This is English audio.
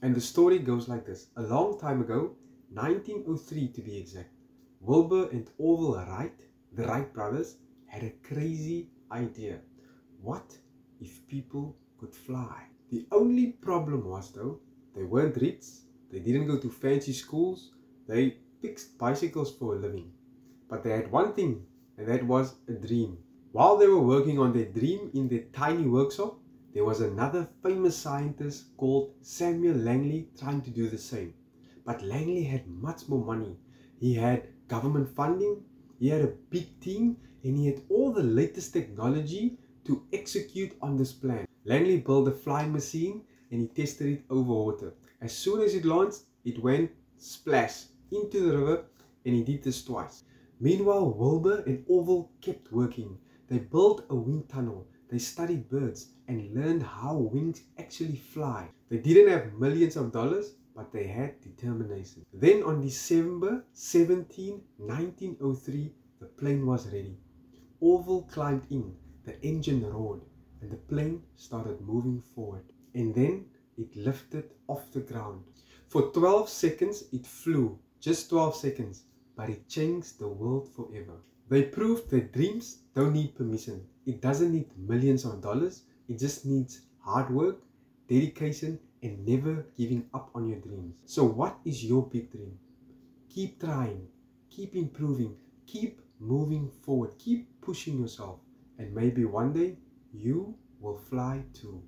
And the story goes like this. A long time ago, 1903 to be exact, Wilbur and Orville Wright, the Wright brothers, had a crazy idea. What if people could fly? The only problem was though, they weren't rich, they didn't go to fancy schools, they fixed bicycles for a living. But they had one thing, and that was a dream. While they were working on their dream in their tiny workshop, there was another famous scientist called Samuel Langley trying to do the same. But Langley had much more money. He had government funding, he had a big team, and he had all the latest technology to execute on this plan. Langley built a flying machine and he tested it over water. As soon as it launched, it went splash into the river, and he did this twice. Meanwhile, Wilbur and Orville kept working. They built a wind tunnel, they studied birds and learned how wings actually fly. They didn't have millions of dollars, but they had determination. Then on December 17, 1903, the plane was ready. Orville climbed in, the engine roared, and the plane started moving forward. And then it lifted off the ground. For 12 seconds it flew, just 12 seconds, but it changed the world forever. They proved that dreams don't need permission. It doesn't need millions of dollars. It just needs hard work, dedication, and never giving up on your dreams. So what is your big dream? Keep trying, keep improving, keep moving forward, keep pushing yourself, and maybe one day you will fly too.